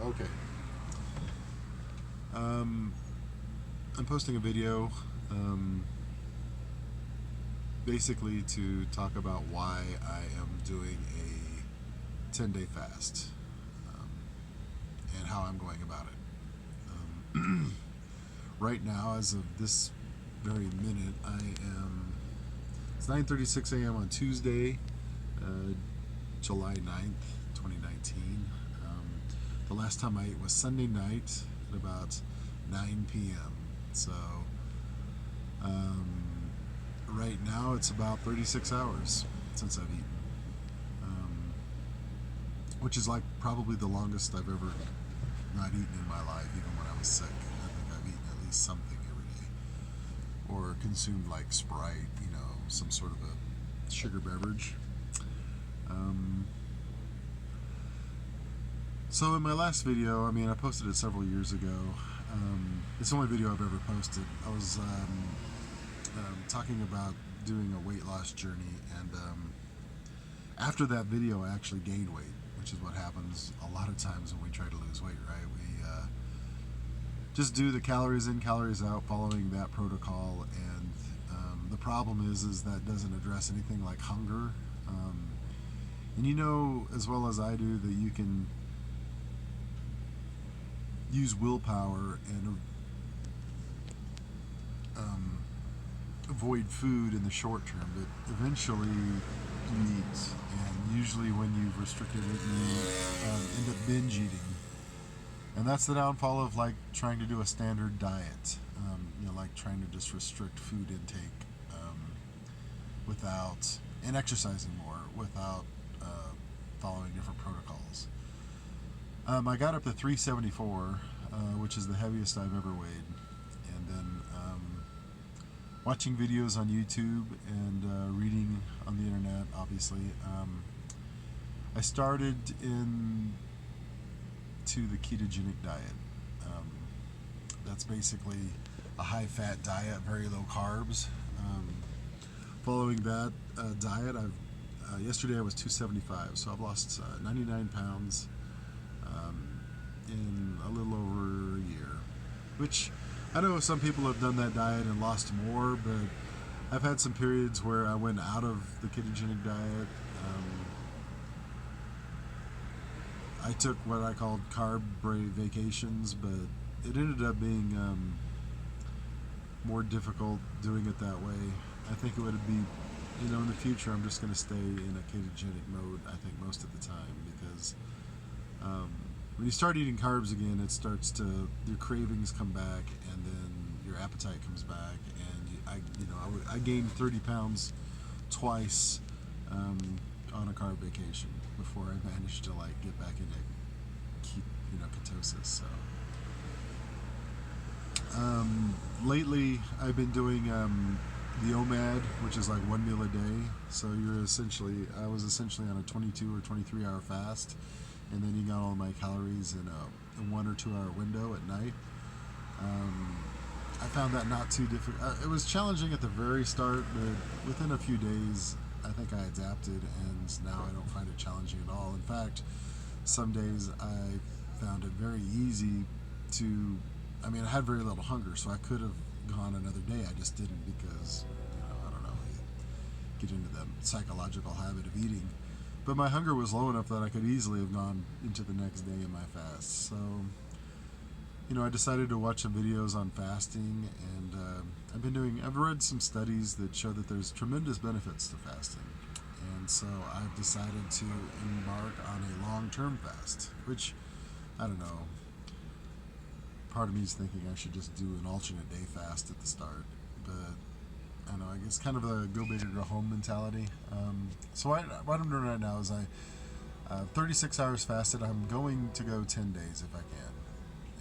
Okay. I'm posting a video basically to talk about why I am doing a 10-day fast and how I'm going about it. Right now, as of this very minute, it's 9:36 a.m. on Tuesday, July 9th, 2019. The last time I ate was Sunday night at about 9 p.m. So right now it's about 36 hours since I've eaten, which is like probably the longest I've ever not eaten in my life, even when I was sick. I think I've eaten at least something every day, or consumed like Sprite, some sort of a sugar beverage. So in my last video, I posted it several years ago. It's the only video I've ever posted. I was talking about doing a weight loss journey, and after that video, I actually gained weight, which is what happens a lot of times when we try to lose weight, right? We just do the calories in, calories out, following that protocol, and the problem is that doesn't address anything like hunger. And you know as well as I do that you can use willpower and avoid food in the short term, but eventually you eat. And usually when you've restricted it, you end up binge eating. And that's the downfall of like trying to do a standard diet, like trying to just restrict food intake without, and exercising more without following different protocols. I got up to 374, which is the heaviest I've ever weighed. And then watching videos on YouTube and reading on the internet, obviously. I started into the ketogenic diet. That's basically a high-fat diet, very low carbs. Following that diet, yesterday I was 275, so I've lost 99 pounds in a little over a year, which I know some people have done that diet and lost more, but I've had some periods where I went out of the ketogenic diet. I took what I called carb-brave vacations, but it ended up being more difficult doing it that way. I think it would be, in the future I'm just going to stay in a ketogenic mode, I think, most of the time, because when you start eating carbs again, it starts to, your cravings come back, and then your appetite comes back, and I gained 30 pounds twice on a carb vacation before I managed to get back into ketosis. So lately I've been doing the OMAD, which is like one meal a day. So I was essentially on a 22 or 23 hour fast, and then you got all my calories in a 1 or 2 hour window at night. I found that not too difficult. It was challenging at the very start, but within a few days I think I adapted, and now I don't find it challenging at all. In fact, some days I found it very easy to, I had very little hunger, so I could have gone another day. I just didn't because, I don't know, you get into the psychological habit of eating. But my hunger was low enough that I could easily have gone into the next day in my fast. So, I decided to watch some videos on fasting, and I've read some studies that show that there's tremendous benefits to fasting. And so I've decided to embark on a long-term fast, which, I don't know, part of me is thinking I should just do an alternate day fast at the start, but I don't know, I guess kind of a go big or go home mentality. So what I'm doing right now is 36 hours fasted. I'm going to go 10 days if I can.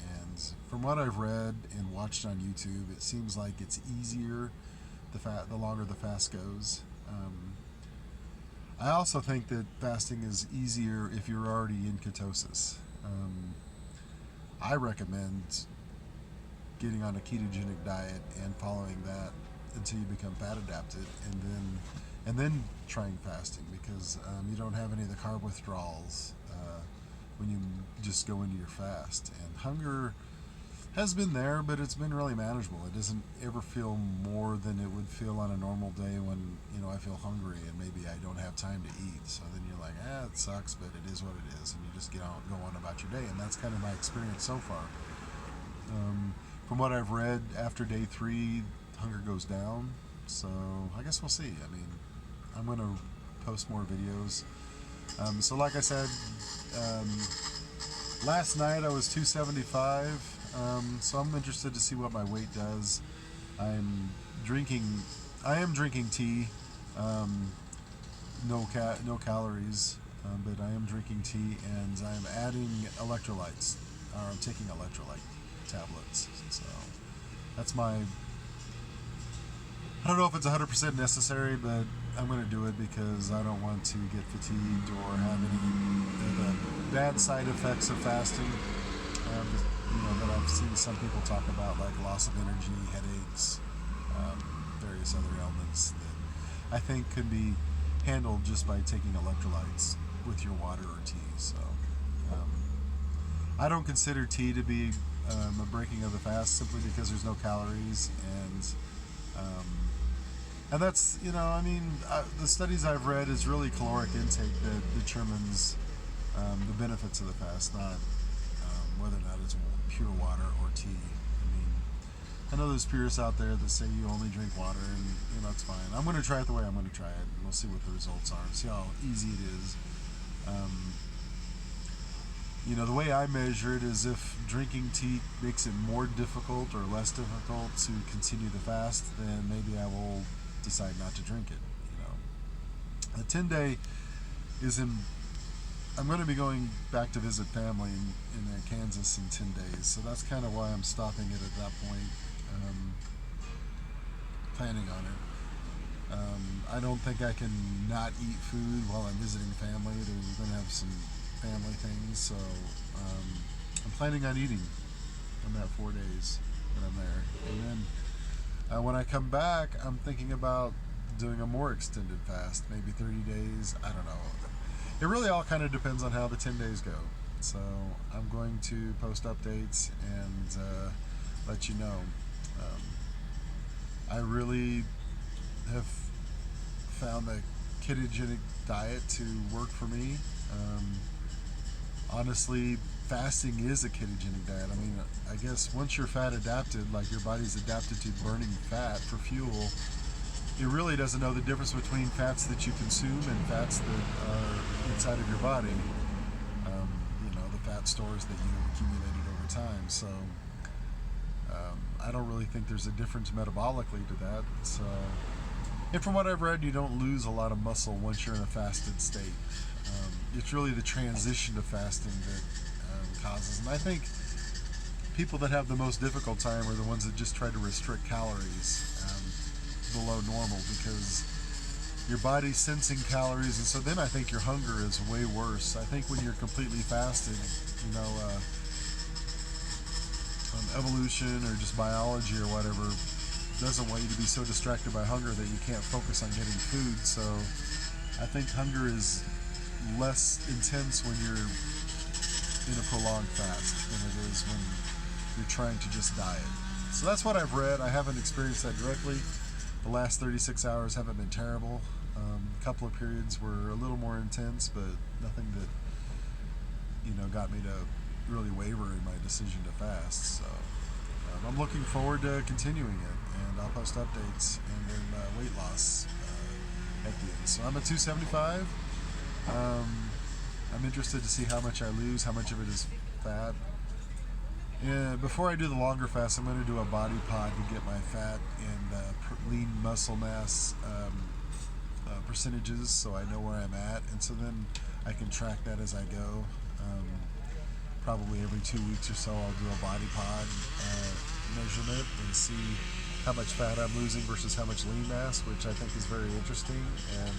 And from what I've read and watched on YouTube, it seems like it's easier the longer the fast goes. I also think that fasting is easier if you're already in ketosis. I recommend getting on a ketogenic diet and following that until you become fat adapted, and then trying fasting, because you don't have any of the carb withdrawals when you just go into your fast. And hunger has been there, but it's been really manageable. It doesn't ever feel more than it would feel on a normal day when, I feel hungry and maybe I don't have time to eat. So then you're like, it sucks, but it is what it is. And you just go on about your day. And that's kind of my experience so far. From what I've read, after day 3, hunger goes down. So I guess we'll see. I mean, I'm going to post more videos. So like I said, last night I was 275. So I'm interested to see what my weight does. I am drinking tea. No calories, but I am drinking tea, and I'm adding electrolytes. Or I'm taking electrolyte tablets. So that's my. I don't know if it's 100% necessary, but I'm going to do it because I don't want to get fatigued or have any of the bad side effects of fasting. That I've seen some people talk about, like loss of energy, headaches, various other ailments that I think could be handled just by taking electrolytes with your water or tea. So I don't consider tea to be a breaking of the fast simply because there's no calories, and that's, the studies I've read is really caloric intake that determines the benefits of the fast, not whether or not it's pure water or tea. I know there's purists out there that say you only drink water, and that's fine. I'm going to try it the way I'm going to try it, and we'll see what the results are, see how easy it is. The way I measure it is if drinking tea makes it more difficult or less difficult to continue the fast, then maybe I will decide not to drink it. A 10-day is I'm going to be going back to visit family in Kansas in 10 days, so that's kind of why I'm stopping it at that point, planning on it. I don't think I can not eat food while I'm visiting family. We're going to have some family things, so I'm planning on eating in that 4 days that I'm there. And then when I come back, I'm thinking about doing a more extended fast, maybe 30 days, I don't know. It really all kind of depends on how the 10 days go. So I'm going to post updates and let you know. I really have found the ketogenic diet to work for me. Honestly, fasting is a ketogenic diet. I guess once you're fat adapted, like your body's adapted to burning fat for fuel, it really doesn't know the difference between fats that you consume and fats that are inside of your body. The fat stores that you've accumulated over time. So I don't really think there's a difference metabolically to that. So, and from what I've read, you don't lose a lot of muscle once you're in a fasted state. It's really the transition to fasting that causes. And I think people that have the most difficult time are the ones that just try to restrict calories below normal, because your body's sensing calories, and so then I think your hunger is way worse. I think when you're completely fasted, evolution or just biology or whatever doesn't want you to be so distracted by hunger that you can't focus on getting food. So I think hunger is less intense when you're in a prolonged fast than it is when you're trying to just diet. So that's what I've read. I haven't experienced that directly. The last 36 hours haven't been terrible. A couple of periods were a little more intense, but nothing that got me to really waver in my decision to fast. So I'm looking forward to continuing it, and I'll post updates and then weight loss at the end. So I'm at 275. I'm interested to see how much I lose, how much of it is fat. And before I do the longer fast, I'm going to do a body pod to get my fat and lean muscle mass percentages, so I know where I'm at, and so then I can track that as I go. Probably every 2 weeks or so I'll do a body pod measurement and see how much fat I'm losing versus how much lean mass, which I think is very interesting and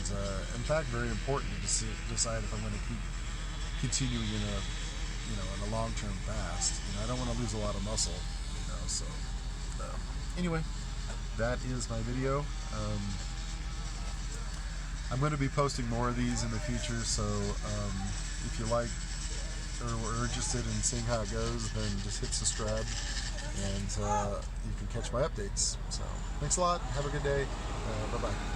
in fact very important to decide if I'm going to keep continuing in a long-term fast. I don't want to lose a lot of muscle, so anyway, that is my video. I'm going to be posting more of these in the future, so if you like or are interested in seeing how it goes, then just hit subscribe, and you can catch my updates. So thanks a lot. Have a good day. Bye bye.